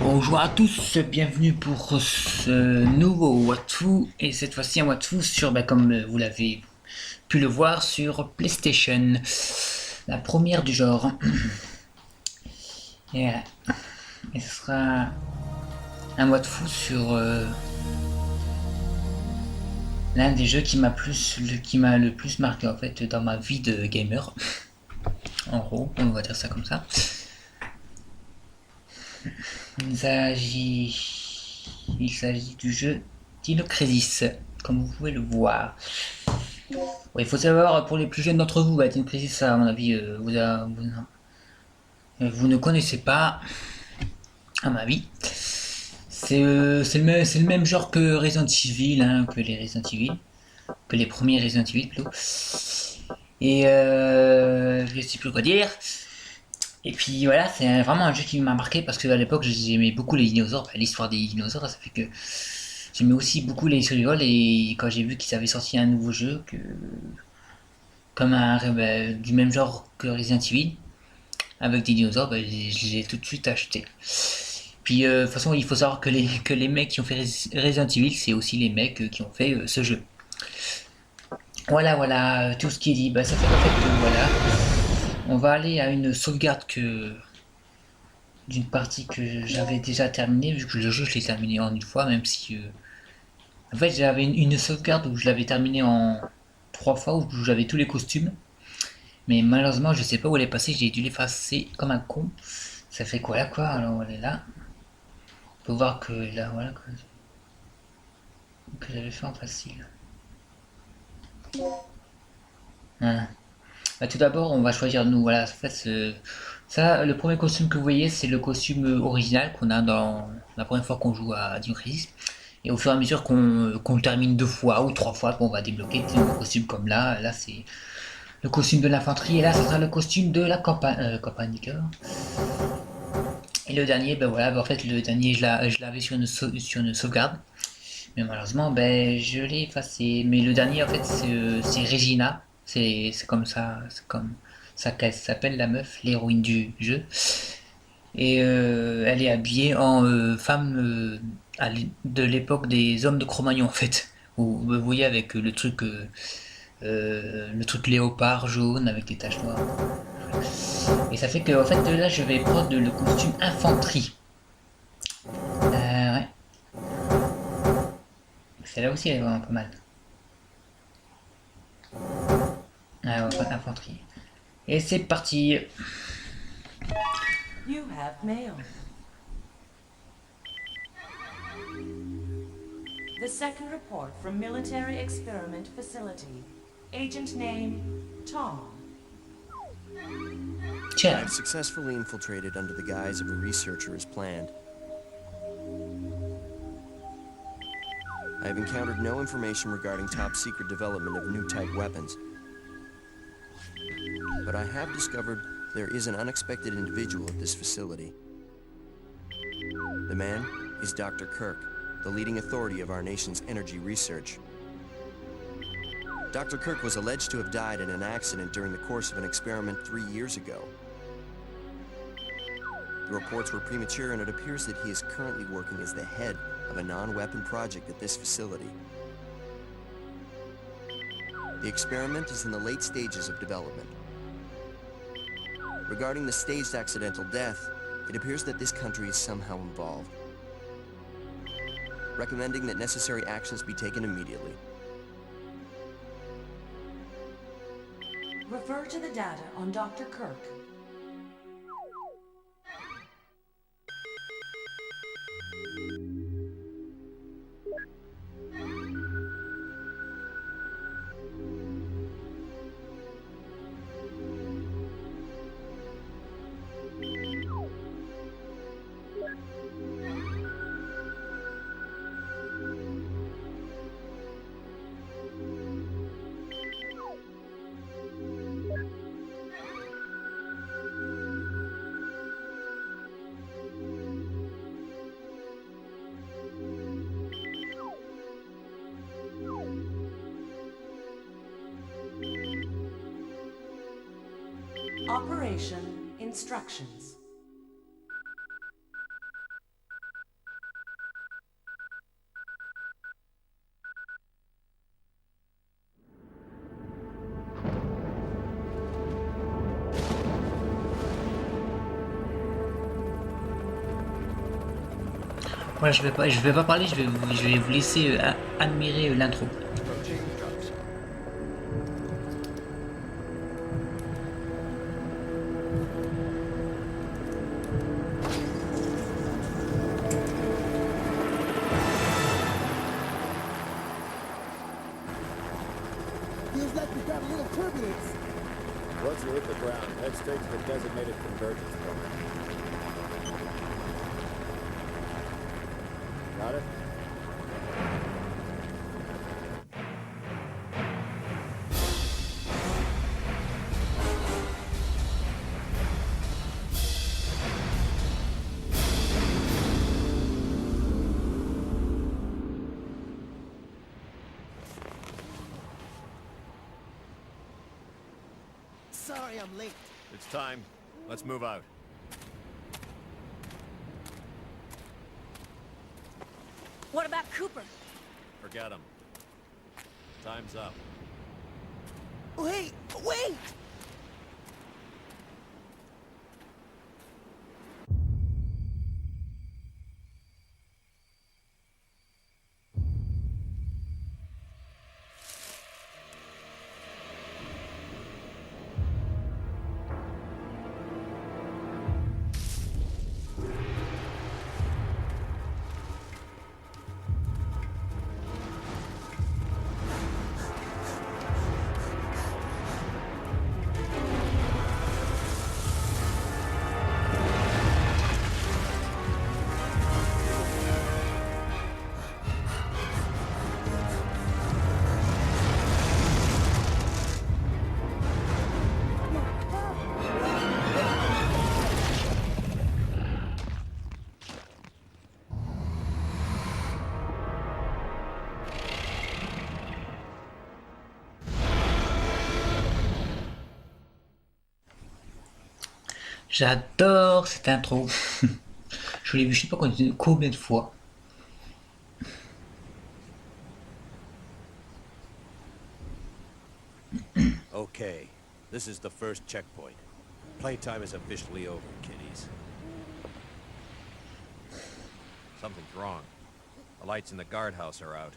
Bonjour à tous, bienvenue pour ce nouveau Watfu et cette fois-ci un Watfu sur, comme vous l'avez pu le voir, sur PlayStation, la première du genre. Et, et ce sera un Watfu sur l'un des jeux qui m'a le plus marqué en fait dans ma vie de gamer. En gros, on va dire ça comme ça. Il s'agit du jeu Dino Crisis, comme vous pouvez le voir. Ouais, il faut savoir, pour les plus jeunes d'entre vous, Dino Crisis, à mon avis, vous ne connaissez pas, à mon avis. C'est le même genre que Resident Evil, hein, que les Resident Evil, que les premiers Resident Evil plutôt. Et je sais plus quoi dire. Et puis voilà, c'est vraiment un jeu qui m'a marqué parce qu'à l'époque j'aimais beaucoup les dinosaures, l'histoire des dinosaures, ça fait que j'aimais aussi beaucoup les survival et quand j'ai vu qu'ils avaient sorti un nouveau jeu comme du même genre que Resident Evil avec des dinosaures, je l'ai tout de suite acheté. Puis de toute façon il faut savoir que les mecs qui ont fait Resident Evil c'est aussi les mecs qui ont fait ce jeu. Voilà, tout ce qui est dit, ça fait en fait que voilà, on va aller à une sauvegarde d'une partie que j'avais déjà terminée, vu que le jeu je l'ai terminé en une fois, même si en fait j'avais une sauvegarde où je l'avais terminé en trois fois, où j'avais tous les costumes, mais malheureusement je sais pas où elle est passée, j'ai dû l'effacer comme un con. Ça fait quoi là quoi? Alors elle est là. On peut voir que là voilà que j'avais fait en facile. Hein. Tout d'abord on va choisir nous, voilà, en fait ça, le premier costume que vous voyez c'est le costume original qu'on a dans la première fois qu'on joue à Dino Crisis. Et au fur et à mesure qu'on termine deux fois ou trois fois, on va débloquer des nouveaux costumes comme là. Là, c'est le costume de l'infanterie et là, ce sera le costume de la campagne. Et le dernier, en fait, le dernier, je l'avais sur sur une sauvegarde. Mais malheureusement, je l'ai effacé. Mais le dernier, en fait, c'est Regina. C'est comme ça, c'est comme ça qu'elle s'appelle, la meuf, l'héroïne du jeu. Et elle est habillée en femme de l'époque des hommes de Cro-Magnon en fait. Vous voyez avec le truc léopard jaune avec des taches noires. Et ça fait que en fait là je vais prendre le costume infanterie. Ouais. Celle-là aussi elle est vraiment pas mal. Ouais, on va prendre infanterie. Et c'est parti. You have mail. The second report from Military Experiment Facility. Agent name, Tom. Tiens. I've successfully infiltrated under the guise of a researcher as planned. I have encountered no information regarding top-secret development of new type weapons. But I have discovered there is an unexpected individual at this facility. The man is Dr. Kirk, the leading authority of our nation's energy research. Dr. Kirk was alleged to have died in an accident during the course of an experiment 3 years ago. The reports were premature, and it appears that he is currently working as the head of a non-weapon project at this facility. The experiment is in the late stages of development. Regarding the staged accidental death, it appears that this country is somehow involved, recommending that necessary actions be taken immediately. Refer to the data on Dr. Kirk. Operation Instructions. Voilà, je vais pas parler, je vais vous laisser admirer l'intro. Approaching drop zone. Feels like we got a little turbulence. Once you hit the ground, head straight to the designated convergence point. Got it? Sorry I'm late. It's time. Let's move out. What about Cooper? Forget him. Time's up. Wait, wait! J'adore cette intro. Je l'ai vu je sais pas combien de fois. Okay, this is the first checkpoint. Playtime is officially over, kiddies. Something's wrong. The lights in the guardhouse are out.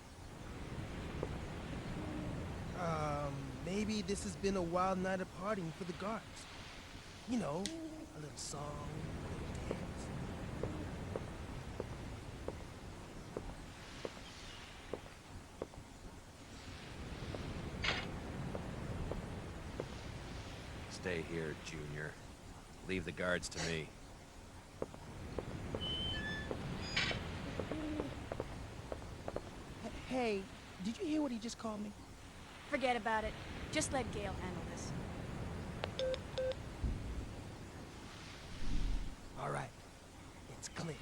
Maybe this has been a wild night of partying for the guards. You know, a little song, a little dance. Stay here, Junior. Leave the guards to me. Hey, did you hear what he just called me? Forget about it. Just let Gale handle this. All right, it's clear.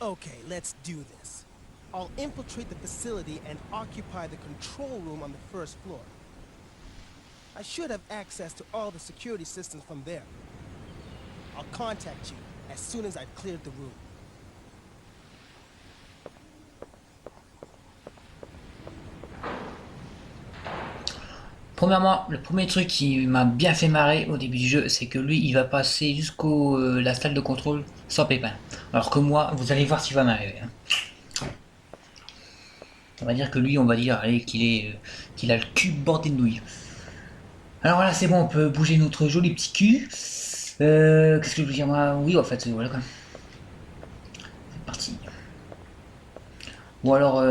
Okay, let's do this. I'll infiltrate the facility and occupy the control room on the first floor. I should have access to all the security systems from there. I'll contact you as soon as I've cleared the room. Premièrement, le premier truc qui m'a bien fait marrer au début du jeu, c'est que lui, il va passer jusqu'au la salle de contrôle sans pépin. Alors que moi, vous allez voir ce qui va m'arriver. On va dire que lui, on va dire allez, qu'il a le cul bordé de nouilles. Alors voilà, c'est bon, on peut bouger notre joli petit cul. Qu'est-ce que je veux dire moi? Oui, en fait, voilà quoi. C'est parti. Ou alors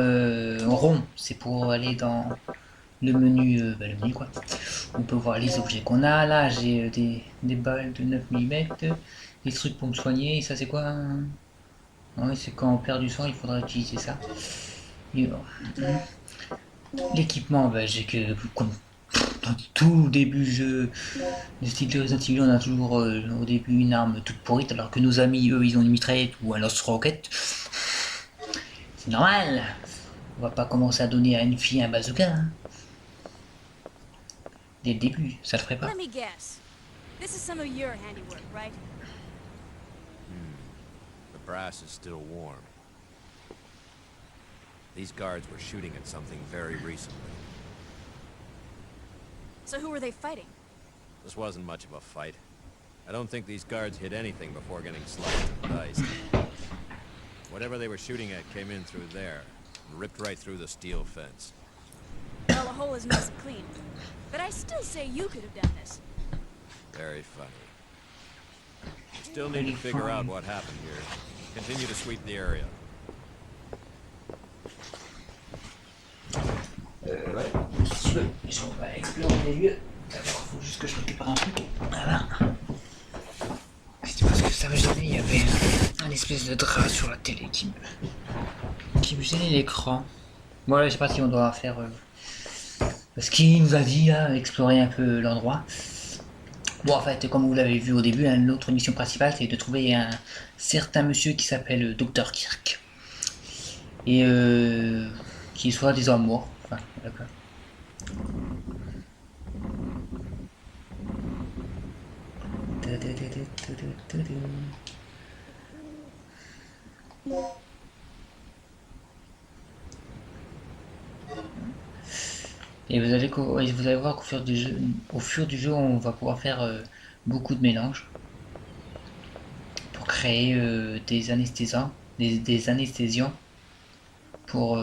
rond, c'est pour aller dans le menu, le menu quoi. On peut voir les objets qu'on a. Là, j'ai des balles de 9 mm, des trucs pour me soigner. Et ça, c'est quoi? Oui, c'est quand on perd du sang, il faudra utiliser ça. L'équipement, j'ai que comme dans tout début jeu de style Resident Evil, on a toujours au début une arme toute pourrite, alors que nos amis, eux, ils ont une mitraillette ou un lance-roquette. C'est normal. On va pas commencer à donner à une fille un bazooka. Hein. Dès le début, ça le ferait pas. Let me guess. This is some of your handiwork, right? The brass is still warm. These guards were shooting at something very recently. So who were they fighting? This wasn't much of a fight. I don't think these guards hit anything before getting sliced and diced. Whatever they were shooting at came in through there, and ripped right through the steel fence. Well, the hole is nice and clean. But I still say you could have done this. Very funny. We still need to figure out what happened here. Continue to sweep the area. Ouais. On va explorer les lieux. D'abord, il faut juste que je récupère un truc. Voilà. C'était parce que ça me gênait, il y avait un espèce de drap sur la télé qui me gênait l'écran. Bon, je sais pas si on doit faire ce qu'il nous a dit là, explorer un peu l'endroit. Bon, en fait, comme vous l'avez vu au début, hein, notre mission principale c'est de trouver un certain monsieur qui s'appelle Dr. Kirk. Et qui soit des hommes morts. Enfin, d'accord. Et vous allez voir qu'au fur du jeu, on va pouvoir faire beaucoup de mélanges pour créer des anesthésiants, des anesthésiants pour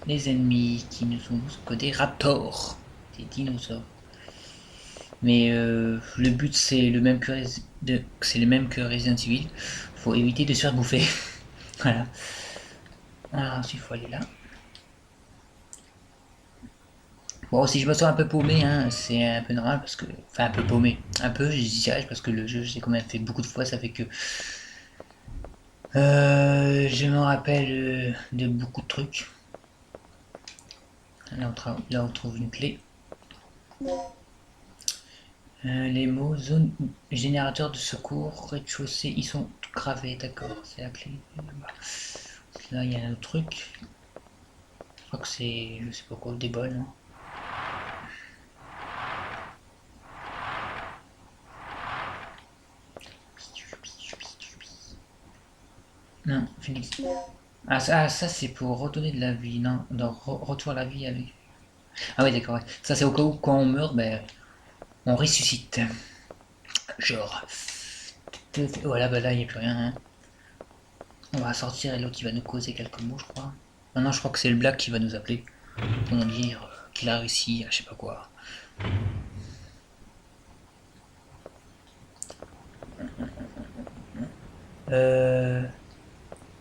les ennemis qui ne sont que des raptors, des dinosaures. Mais le but c'est le même que Resident Evil. Faut éviter de se faire bouffer. Voilà. Alors ensuite il faut aller là. Bon, si je me sens un peu paumé, hein, c'est un peu normal parce que, enfin un peu paumé, un peu, je dis ça parce que le jeu j'ai quand même fait beaucoup de fois, ça fait que je me rappelle de beaucoup de trucs. Là on trouve une clé. Les mots zone générateur de secours rez-de-chaussée, ils sont gravés, d'accord, c'est la clé. Là il y a un autre truc. Je crois que c'est, je sais pas quoi, des bols. Hein. Non, Phoenix. Ah ça c'est pour redonner de la vie, non, donc retour à la vie avec. Ah oui d'accord, ouais. Ça c'est au cas où quand on meurt, ben on ressuscite. Genre. Voilà, bah là il n'y a plus rien. Hein. On va sortir et l'autre il va nous causer quelques mots, je crois. Non, je crois que c'est le Black qui va nous appeler. Pour nous dire qu'il a réussi à je sais pas quoi.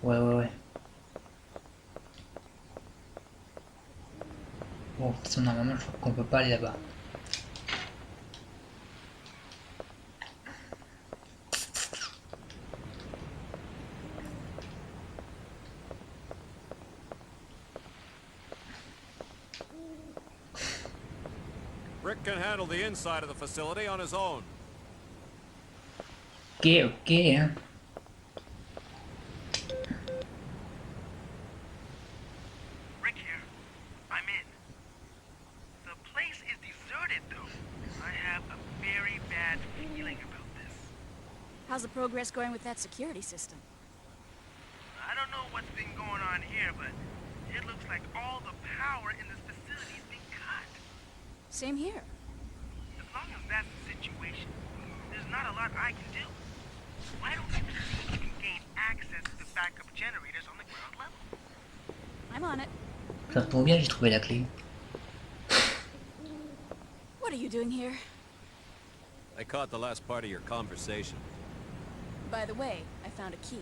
Ouais. Bon, de toute façon, normalement, je crois qu'on peut pas aller là-bas. Rick can handle the inside of the facility on his own. Ok, hein. Rick here. I'm in. The place is deserted, though. I have a very bad feeling about this. How's the progress going with that security system? I don't know what's been going on here, but it looks like all the power in this facility is being cut. Same here. As long as that's the situation, there's not a lot I can do. Why don't you see if you can gain access to the backup generators on the ground level? I'm on it. Ça tombe bien, j'ai trouvé la clé. What are you doing here? I caught the last part of your conversation. By the way, I found a key.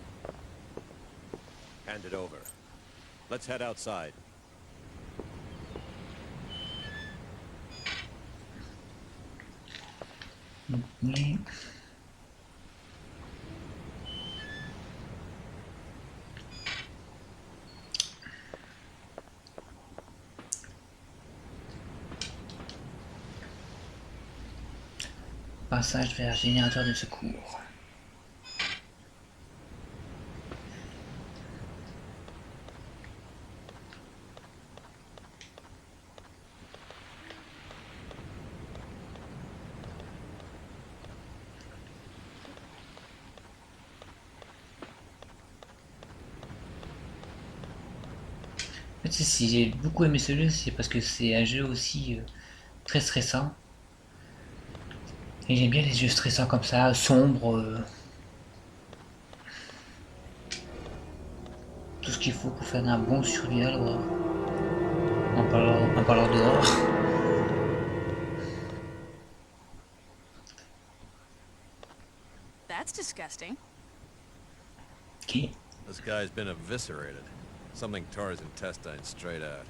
Hand it over. Let's head outside. Oui. Passage vers générateur de secours. fait, si j'ai beaucoup aimé ce jeu, c'est parce que c'est un jeu aussi très stressant. Et j'aime bien les jeux stressants comme ça, sombres. Tout ce qu'il faut pour faire un bon survival en parlant dehors. That's disgusting. Ok. This guy's been eviscerated. Something tore his intestines straight out.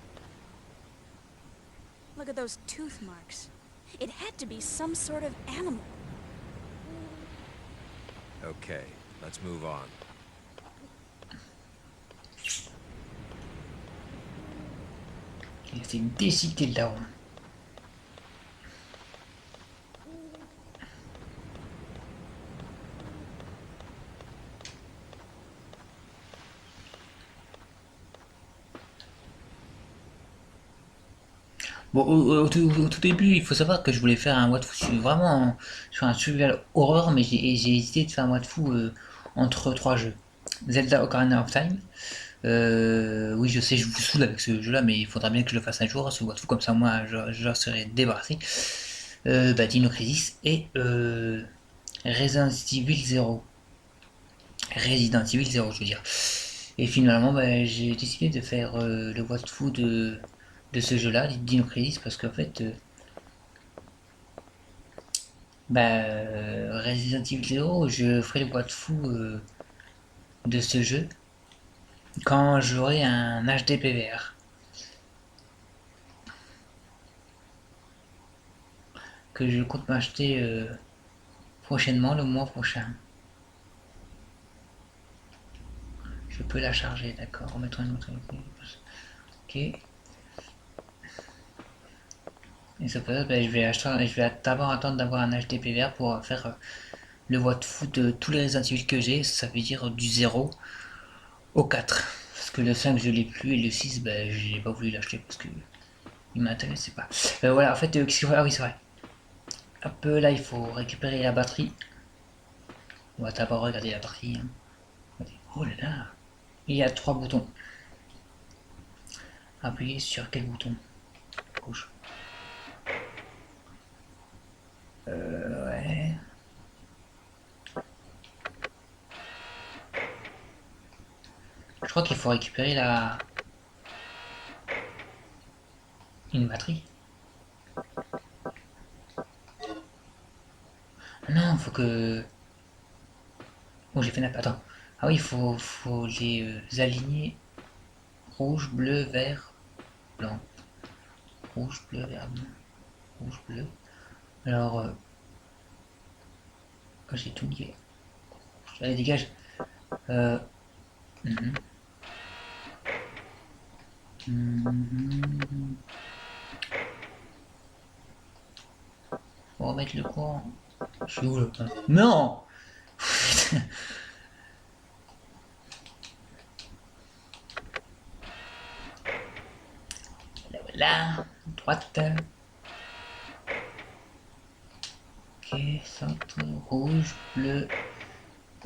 Look at those tooth marks. It had to be some sort of animal. Okay, let's move on. Il s'est déchiqueté le daron. Bon, au tout début, il faut savoir que je voulais faire un what vraiment sur un survival horreur, mais j'ai hésité de faire un what entre trois jeux. Zelda Ocarina of Time. Oui, je sais, je vous saoule avec ce jeu-là, mais il faudra bien que je le fasse un jour, ce what comme ça, moi, je serai débarrassé. Dino Crisis et Resident Evil 0. Resident Evil 0, je veux dire. Et finalement, j'ai décidé de faire le what de ce jeu-là, Dino Crisis, parce qu'en fait, Resident Evil 0, je ferai le what de ce jeu quand j'aurai un HD PVR. Que je compte m'acheter prochainement, le mois prochain. Je peux la charger, d'accord. Remettre une autre. Ok. Et ça peut être, je vais d'abord attendre d'avoir un HD PVR pour faire le what de tous les Resident Evil que j'ai, ça veut dire du 0 au 4. Parce que le 5 je l'ai plus et le 6 j'ai pas voulu l'acheter parce que il m'intéressait pas. Voilà, en fait, qu'est-ce qu'il faut. Ah oui, c'est vrai. Hop, là il faut récupérer la batterie. On va d'abord regarder la batterie. Hein. Oh là là. Il y a 3 boutons. Appuyez sur quel bouton? Gauche. Ouais. Je crois qu'il faut récupérer une batterie. Non, faut que... Oh, j'ai fait nappe. Attends. Ah oui, faut les aligner. Rouge, bleu, vert, blanc. Rouge, bleu, vert, blanc. Rouge, bleu. Alors... Oh, j'ai tout lié. Allez, dégage. On va remettre le courant. Je suis où là? Non. Là, droite. Ok, centre, rouge, bleu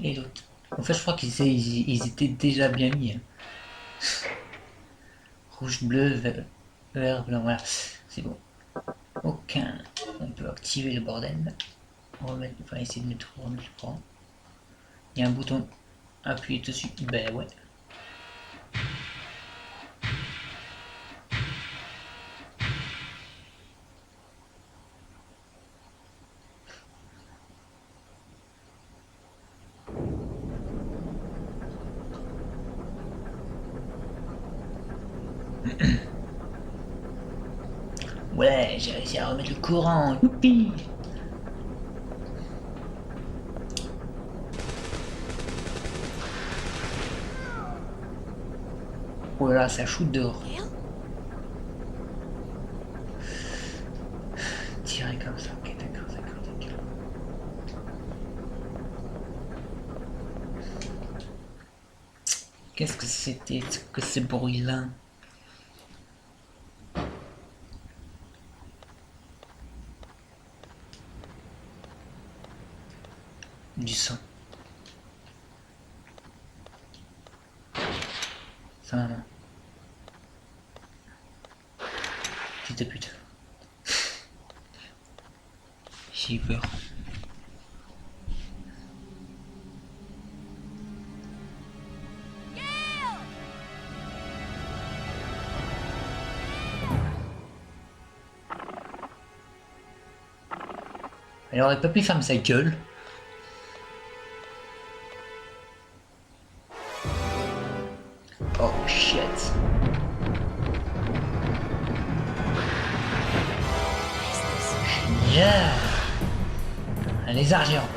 et l'autre. En fait, je crois qu'ils étaient déjà bien mis. Hein. Rouge, bleu, vert, blanc, voilà. C'est bon. Aucun. On peut activer le bordel. On va essayer de mettre le courant. Il y a un bouton. Appuyez dessus. Ben ouais. Ouais, j'ai réussi à remettre le courant. Youpi! Oh là là, ça shoot dehors. Tirer comme ça. Ok, d'accord. Qu'est-ce que c'était que ces bruits-là? Du sang. Ça maman. de pute. J'ai eu peur. Elle aurait pas pu fermer sa gueule. Oh shit. Génial. Un lézard géant.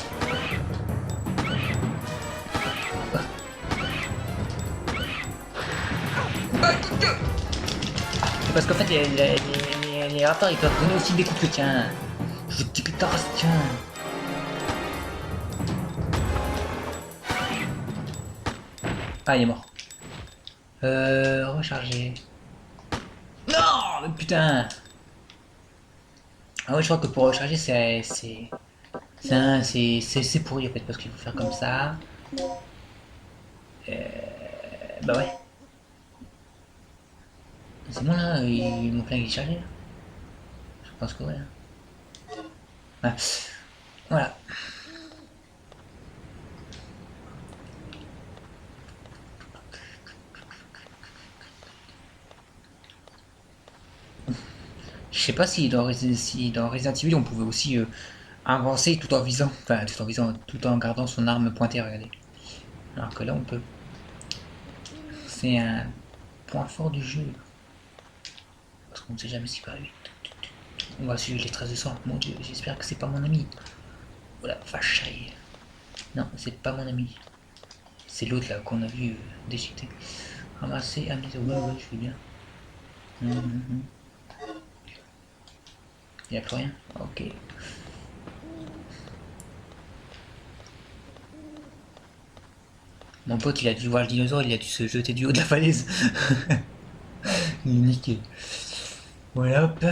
C'est parce qu'en fait les raptors ils peuvent donner aussi des coups de queue, tiens. Je te putain, tiens. Ah, il est mort. Recharger. Non, mais putain. Ah ouais, je crois que pour recharger, c'est pourri en fait, parce qu'il faut faire comme ça. Bah ouais. C'est bon là, mon flingue est chargé là. Je pense que ouais. Ah, voilà. Je sais pas si dans Resident Evil on pouvait aussi avancer tout en visant, enfin tout en gardant son arme pointée, regardez. Alors que là on peut. C'est un point fort du jeu. Parce qu'on ne sait jamais ce qui peut arriver. On va suivre les traces de sang. Mon dieu, j'espère que c'est pas mon ami. Voilà, vacherie. Non, c'est pas mon ami. C'est l'autre là qu'on a vu déchiqueter. Ramasser, amener. Ouais, je fais bien. Il n'y a plus rien. Ok. Mon pote, il a dû voir le dinosaure, il a dû se jeter du haut de la falaise. Il est niqué. Voilà, hop.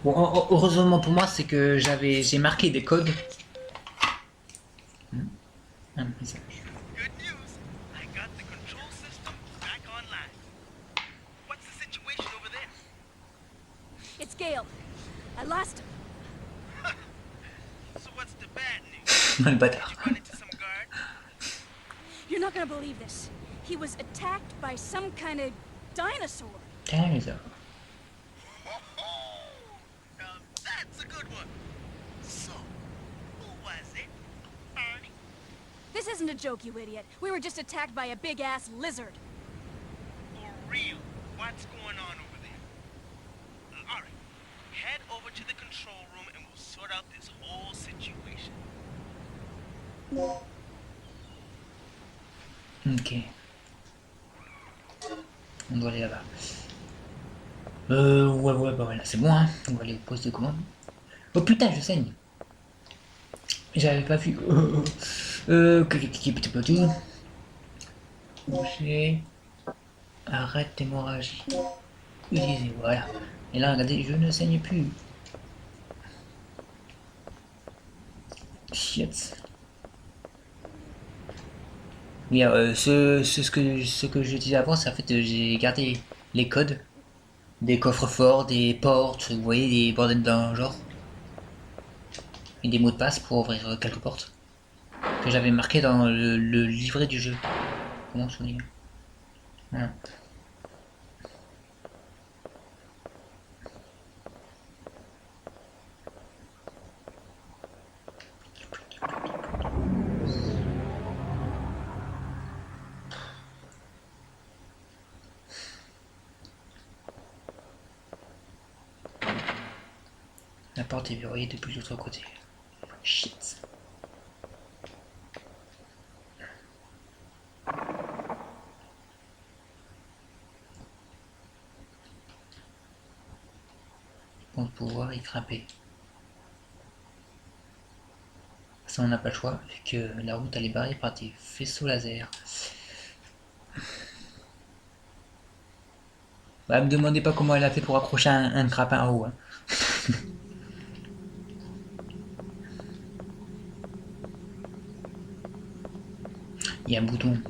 Bon, heureusement pour moi, c'est que j'ai marqué des codes. Un message. Good news. I got the control system back online. What's the situation over there? It's Gale. I lost him. So what's the bad news? Le bâtard. Did you run into some guards? You're not gonna believe this. He was attacked by some kind of dinosaur. Dinosaur. Now that's a good one. So, who was it? Barney? This isn't a joke, you idiot. We were just attacked by a big-ass lizard. For real? What's going on over there? Alright. Head over to the control room and we'll sort out this whole situation. Ok. On doit aller là-bas. Ouais, bah voilà, c'est bon, hein. On va aller au poste de commande. Oh putain, je saigne. J'avais pas vu. Petit peu. Boucher. Arrête l'hémorragie. Utilisez, voilà. Et là, regardez, je ne saigne plus. Shit. Oui, ce que je disais avant, c'est en fait, j'ai gardé les codes des coffres forts, des portes, vous voyez, des bordels d'un genre. Et des mots de passe pour ouvrir quelques portes. Que j'avais marqué dans le livret du jeu. Comment se dit? Voilà. La porte est verrouillée depuis l'autre côté. Shit. Pour pouvoir y grimper. Ça, on n'a pas le choix, vu que la route elle est barrée par des faisceaux laser. Bah, me demandez pas comment elle a fait pour accrocher un grappin en haut. Hein. Il y a un bouton.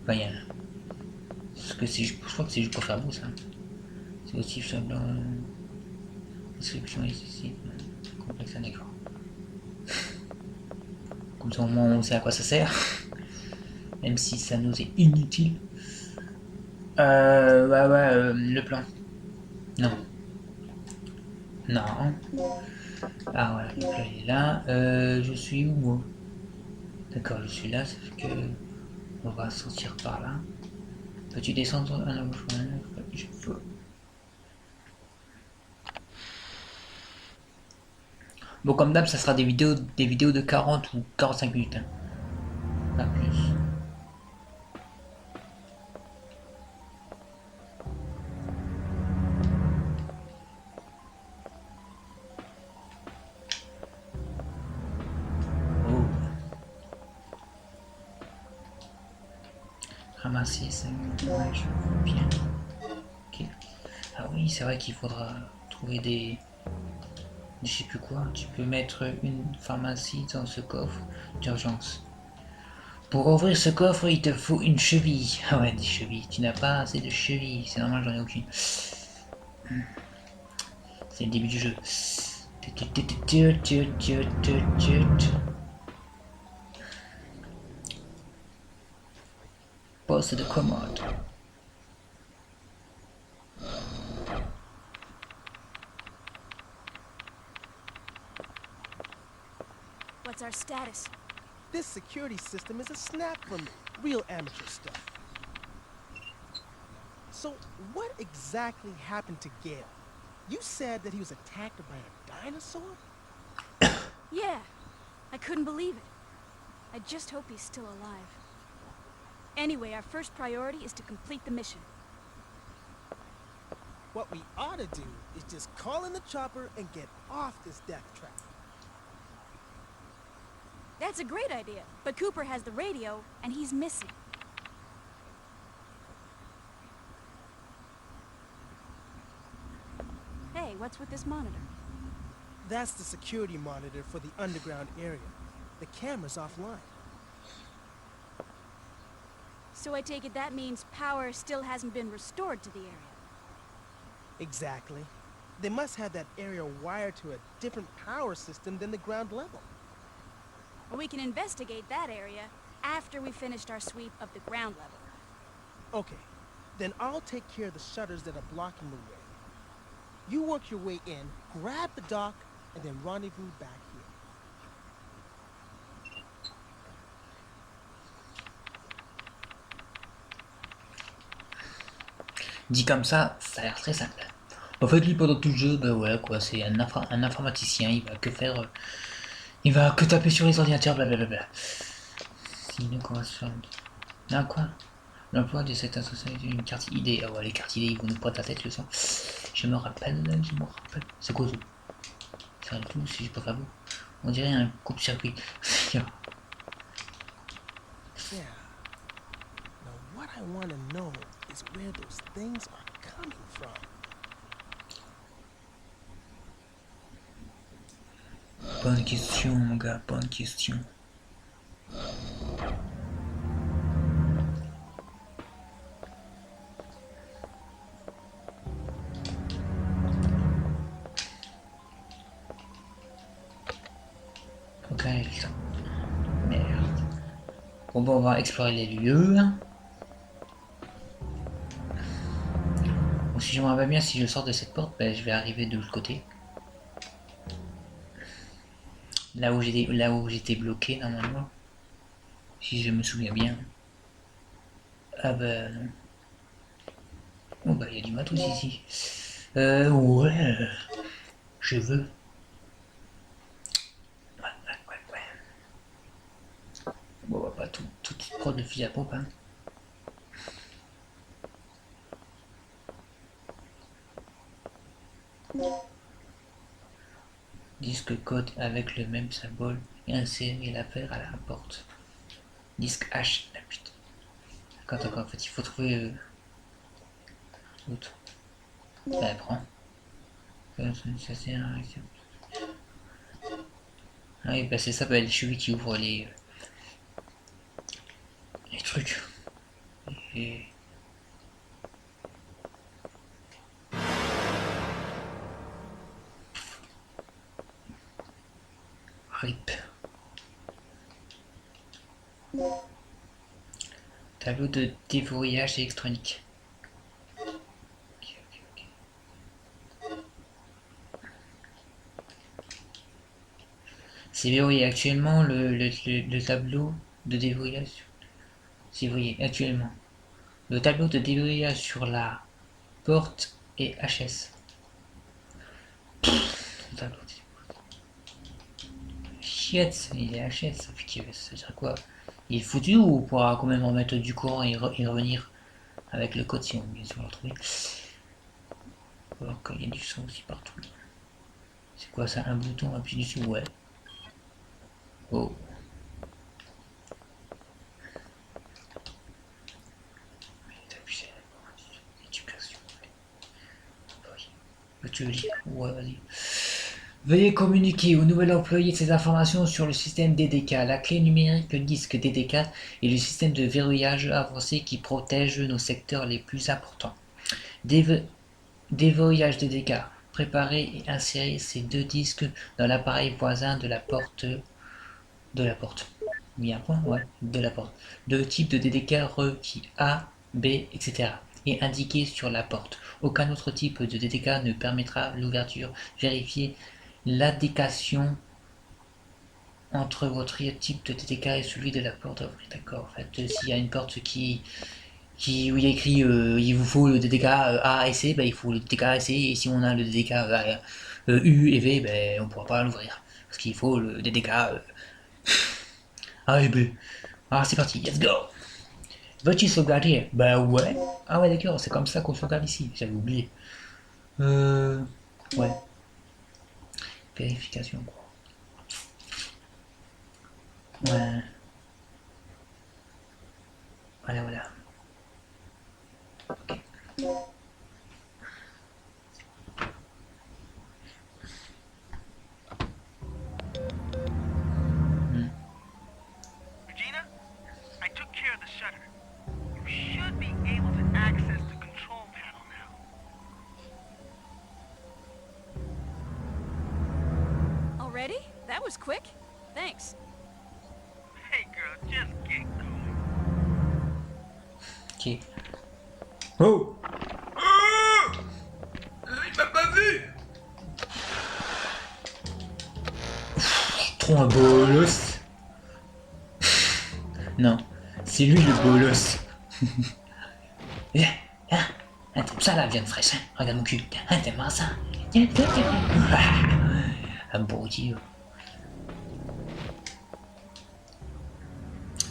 Enfin, il y a... Parce que c'est, je crois que c'est juste pour faire beau ça. C'est aussi sur blanc. Description ici. Complexe, d'accord. Comme ça au moins on sait à quoi ça sert. Même si ça nous est inutile. Le plan. Non. Non. Ah voilà, le plan il est là. Je suis où moi? D'accord, je suis là, ça fait que on va sortir par là. Peux-tu descendre à la gauche? Je peux. Bon, comme d'hab, ça sera des vidéos de 40 ou 45 minutes. Hein. Pas plus. Oh. Ramasser 5 minutes, ouais, je vois bien. Ok. Ah oui, c'est vrai qu'il faudra trouver des... Je sais plus quoi. Tu peux mettre une pharmacie dans ce coffre d'urgence. Pour ouvrir ce coffre, il te faut une cheville. Ah ouais, des chevilles. Tu n'as pas assez de chevilles. C'est normal, j'en ai aucune. C'est le début du jeu. Poste de commande. What's our status? This security system is a snap for me. Real amateur stuff. So, what exactly happened to Gale? You said that he was attacked by a dinosaur? Yeah, I couldn't believe it. I just hope he's still alive. Anyway, our first priority is to complete the mission. What we ought to do is just call in the chopper and get off this death trap. That's a great idea, but Cooper has the radio, and he's missing. Hey, what's with this monitor? That's the security monitor for the underground area. The camera's offline. So I take it that means power still hasn't been restored to the area. Exactly. They must have that area wired to a different power system than the ground level. Well, we can investigate that area after we finished our sweep of the ground level. Okay, then I'll take care of the shutters that are blocking the way. You work your way in, grab the dock, and then rendezvous back here. Dit comme ça a l'air très simple. En fait, lui, pendant tout le jeu, bah ouais, quoi, c'est un informaticien, il va que faire... il va que taper sur les ordinateurs, blablabla. Sinon, comment se faire... Ah, quoi? L'emploi de cette association est une carte ID. Ah ouais, les cartes ID, ils vont nous prendre la tête, le sang. Je me rappelle. C'est quoi ça? C'est un tout, si je peux faire vous. On dirait un coupe-circuit. Yeah. Now what I want to know is where those things are coming from. Bonne question, mon gars, bonne question. Ok, merde. Bon, on va explorer les lieux. Bon, si je me rappelle bien, si je sors de cette porte, ben, je vais arriver de l'autre côté. Là où j'étais bloqué normalement. Si je me souviens bien. Ah bah non. Oh bah il y a du matos ici. Ouais. Je veux. Ouais. Bon bah pas tout prendre le fusil à pompe hein. Disque code avec le même symbole et insérer l'affaire à la porte. Disque H, la putain. D'accord, en fait il faut trouver l'autre. Ça prend. Ça c'est un... Ah oui, bah c'est ça, bah, les chevilles qui ouvrent les truc. Et... RIP. Tableau de déverrouillage électronique. C'est verrouillé actuellement le tableau de déverrouillage. C'est verrouillé actuellement. Le tableau de déverrouillage sur la porte est HS. Shit, il est HS. Ça veut dire quoi? Il est foutu ou on pourra quand même remettre du courant et revenir avec le code si on bien sûr le retrouver. Alors qu'il y a du son aussi partout. C'est quoi ça? Un bouton, appuie dessus? Ouais. Oh. Éducation. Tu veux dire? Ouais, vas-y. Veuillez communiquer au nouvel employé ces informations sur le système DDK, la clé numérique disque DDK et le système de verrouillage avancé qui protège nos secteurs les plus importants. Déverrouillage DDK. Préparez et insérez ces deux disques dans l'appareil voisin de la porte. Il y a un point? Ouais, de la porte. De type de DDK requis A, B, etc. Et indiqué sur la porte. Aucun autre type de DDK ne permettra l'ouverture. Vérifiez l'adéquation entre votre type de DDK et celui de la porte. D'accord, en fait, s'il y a une porte où il y a écrit il vous faut le DDK A et C, ben, il faut le DDK A et C, et si on a le DDK U et V, ben, on ne pourra pas l'ouvrir. Parce qu'il faut le DDK A et B. Alors c'est parti, let's go! Veux-tu sauvegarder? Bah ouais. Ah ouais d'accord, c'est comme ça qu'on sauvegarde ici, j'avais oublié. Ouais. Vérification quoi. Ouais. Voilà. Ok. Regina, I took care of the shutter. You should be able to access the control panel now. Already? That was quick. Thanks. Hey girl, just get going. Ok. Oh! Il m'a pas vu! Trop un bolos. Non, c'est lui le bolos. Viens, t'aimes ça la viande fraîche, hein? Regarde mon cul. T'aimes pas ça? Un beau Dieu.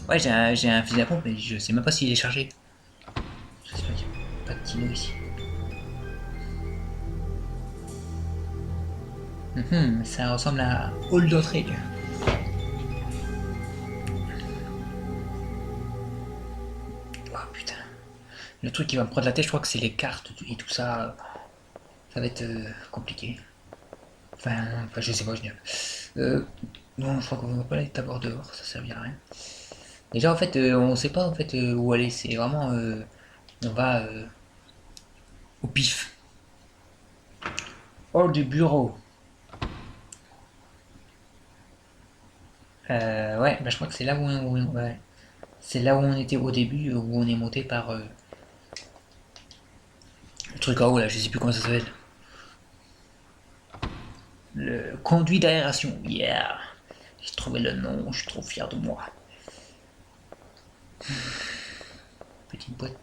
Ouais, j'ai un fusil à pompe, mais je sais même pas s'il est chargé. J'espère qu'il n'y a pas de tino ici. Ça ressemble à Old Outrage. Oh putain. Le truc qui va me prendre la tête, je crois que c'est les cartes et tout ça. Ça va être compliqué. Enfin, je sais pas, non, je crois qu'on va pas aller d'abord dehors, ça servira à rien. Déjà, en fait, on sait pas en fait où aller, c'est vraiment. On va au pif. Hors du bureau. Ouais, bah, je crois que c'est là ouais. C'est là où on était au début, où on est monté par le truc en haut là, je sais plus comment ça s'appelle. Le conduit d'aération, yeah. J'ai trouvé le nom, je suis trop fier de moi. Petite boîte.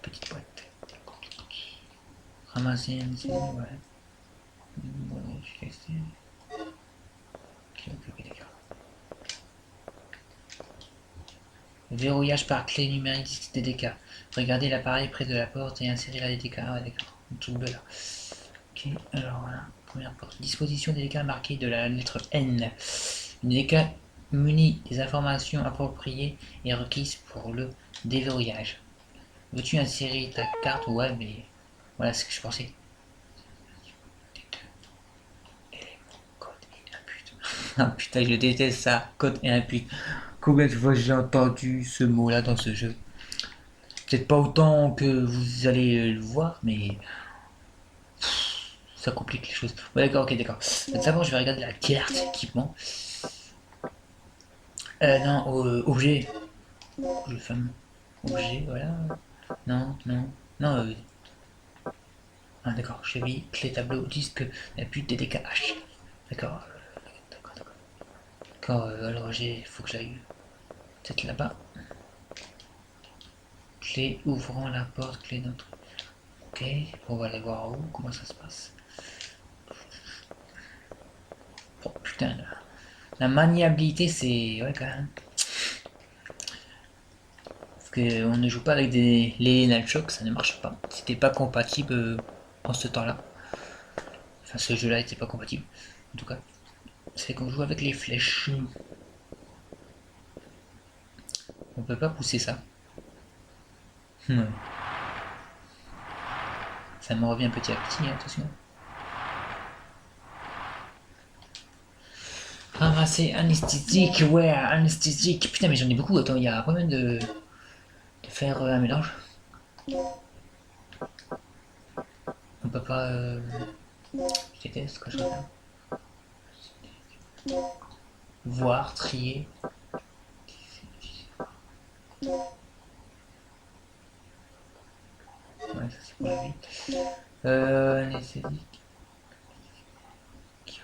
Ramasser un petit, ouais. Bon, je vais essayer. Ok, d'accord. Verrouillage par clé numérique DDK. Regardez l'appareil près de la porte et insérez la DDK. Ah ouais, d'accord. Tout bleu là. Ok, alors voilà. Première porte. Disposition DDK marquée de la lettre N. Une DDK munie des informations appropriées et requises pour le déverrouillage. Veux-tu insérer ta carte? Ouais, mais voilà ce que je pensais. Code et input. Ah putain, je déteste ça. Code et input. Combien de fois j'ai entendu ce mot là dans ce jeu? Peut-être pas autant que vous allez le voir, mais ça complique les choses. Ouais, d'accord, ok, d'accord. D'abord, je vais regarder la carte équipement. Non, objet. Le fameux objet, voilà. Non, non, non. Ah, d'accord, cheville, clé, tableau, disque, appui, DDKH. D'accord, d'accord, d'accord. D'accord, alors faut que j'aille peut-être là-bas. Clé ouvrant la porte, clé d'entrée. Ok, on va aller voir où, comment ça se passe. Oh putain, la maniabilité c'est... Ouais quand même. Parce qu'on ne joue pas avec les nunchucks, ça ne marche pas. C'était pas compatible en ce temps-là. Enfin ce jeu-là était pas compatible. En tout cas, c'est qu'on joue avec les flèches. On peut pas pousser ça. Ça me revient petit à petit, hein, attention. Ramasser anesthésique, ouais, anesthésique. Putain, mais j'en ai beaucoup. Attends, il y a combien de faire un mélange? On peut pas. Je déteste quand je regarde. Voir, trier. Ouais, ça c'est pour la vie. Anesthésique. Ok.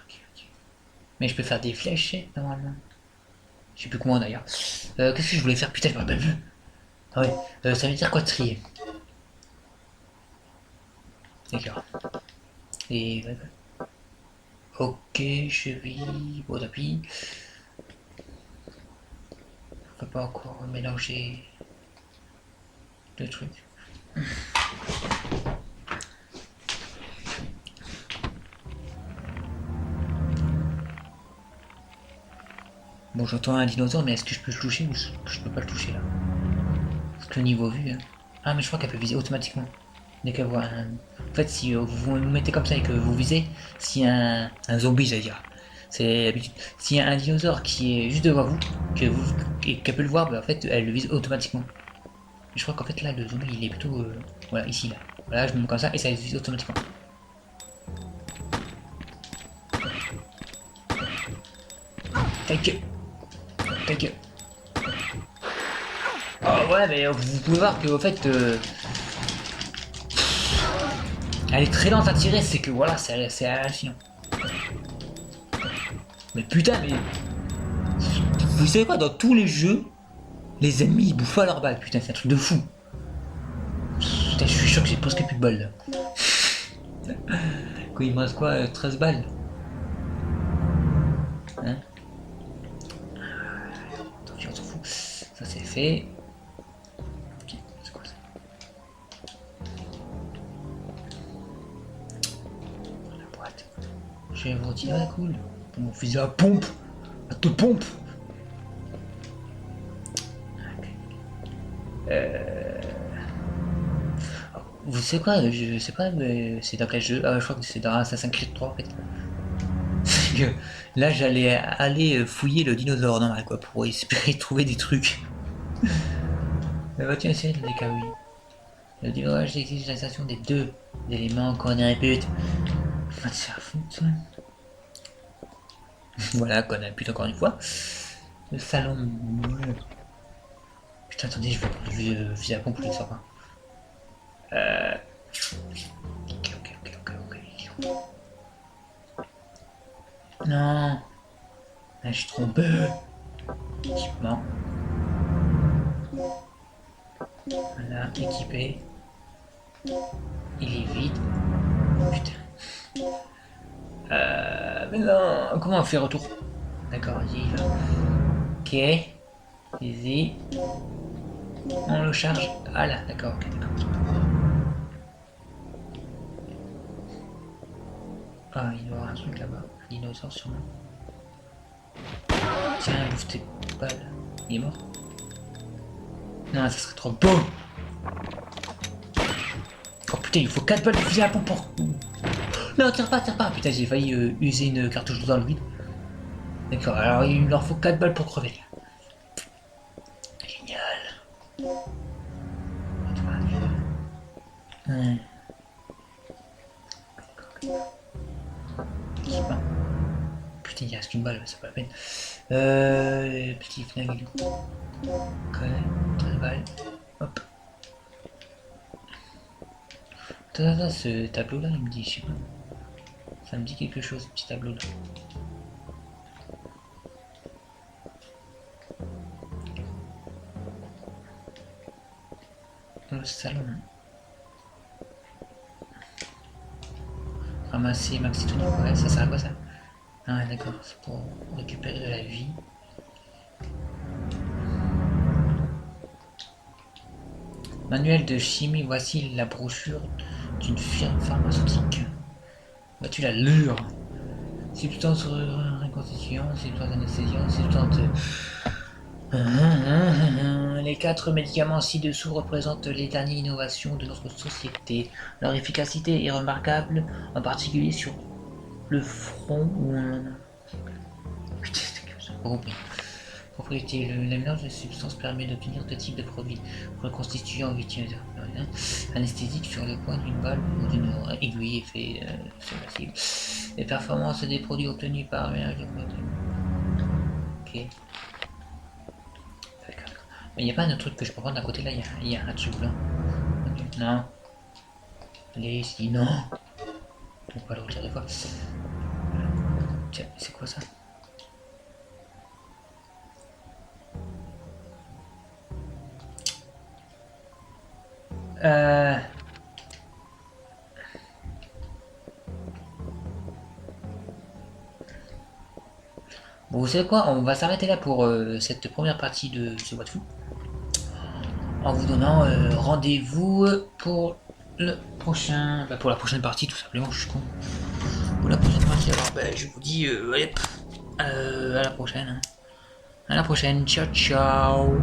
Mais je peux faire des fléchettes normalement. Je sais plus comment d'ailleurs. Qu'est-ce que je voulais faire? Putain, je m'en rappelle plus. Ah ouais, ça veut dire quoi trier? D'accord. Et ok, cheville, beau tapis. On peut pas encore mélanger le truc. Bon, j'entends un dinosaure, mais est-ce que je peux le toucher ou je peux pas le toucher là? Parce que niveau vue, hein. Ah, mais je crois qu'elle peut viser automatiquement. Dès qu'elle voit un... En fait, si vous vous mettez comme ça et que vous visez, s'il y a un zombie, j'allais dire, c'est l'habitude. S'il y a un dinosaure qui est juste devant vous, et qu'elle peut le voir, bah, en fait, elle le vise automatiquement. Mais je crois qu'en fait, là, le zombie, il est plutôt... voilà, ici, là. Voilà, je me mets comme ça et ça le vise automatiquement. Ta gueule. Oh ouais, mais vous pouvez voir que, en fait... elle est très lente à tirer, c'est que voilà, c'est hallucinant. Mais putain, mais... Vous savez quoi, dans tous les jeux, les ennemis ils bouffent à leur balle, putain, c'est un truc de fou. Putain, je suis sûr que j'ai presque plus de balles là. Quoi, il me reste quoi, 13 balles? Hein? Attention, on s'en fout. Ça c'est fait. Ok, c'est quoi ça? La boîte. Je vais vous retirer la cool. Mon fusil à pompe. À te pompe. Vous savez quoi, je sais pas, mais c'est dans quel jeu? Ah, je crois que c'est dans Assassin's Creed 3 en fait. C'est que là j'allais aller fouiller le dinosaure normal quoi pour espérer trouver des trucs. Mais va-tu essayer de les oui. Le dinosaure exige l'association des deux éléments qu'on répète. Va te faire foutre. Voilà, qu'on répète encore une fois. Le salon. Putain, attendez, je vais prendre le fusil à pompe, je le sors pas. Ok. Non. Là, je suis trompé. Équipement. Voilà, équipé. Il est vide. Putain. Mais non. Comment on fait retour? D'accord, il va. Ok. Easy. On le charge. Ah là, d'accord, ok, d'accord. Ah, il doit y avoir un truc là-bas. Un dinosaure sûrement. Tiens, bouffe tes balles. Il est mort? Non, ça serait trop beau! Oh putain, il faut 4 balles de fusil à pompe pour... Non, tire pas! Putain, j'ai failli user une cartouche dans le vide. D'accord, alors il leur faut 4 balles pour crever. Génial. Ouais. Je sais pas. Putain, il reste qu'une balle, c'est pas la peine. Petit flingue. Ok, 13 balles. Hop. Attends, ce tableau là, il me dit, je sais pas. Ça me dit quelque chose, ce petit tableau là. Le salon. Ramasser maxi tonique, ouais, ça sert à quoi ça? Ah d'accord, c'est pour récupérer de la vie. Manuel de chimie, voici la brochure d'une firme pharmaceutique. Vas-tu la lure? Substance reconstituante, substance anesthésiante, substance... Les 4 médicaments ci-dessous représentent les dernières innovations de notre société. Leur efficacité est remarquable, en particulier sur le front ou un... Putain, c'est compris. Propriété, la mélange de substances permet d'obtenir deux types de produits reconstituants anesthésiques sur le point d'une balle ou d'une aiguille effet facile. Les performances des produits obtenus par mélange de produits. Ok. Mais il n'y a pas un autre truc que je peux prendre à côté là, il y a un truc blanc. Non. Allez, ici, non. Donc pas le retirer des fois. Tiens, c'est quoi ça? Bon, vous savez quoi? On va s'arrêter là pour cette première partie de ce What Fou. En vous donnant rendez-vous pour le prochain... pour la prochaine partie, tout simplement, je suis con. Pour la prochaine partie, alors je vous dis allez, à la prochaine. À la prochaine, ciao ciao.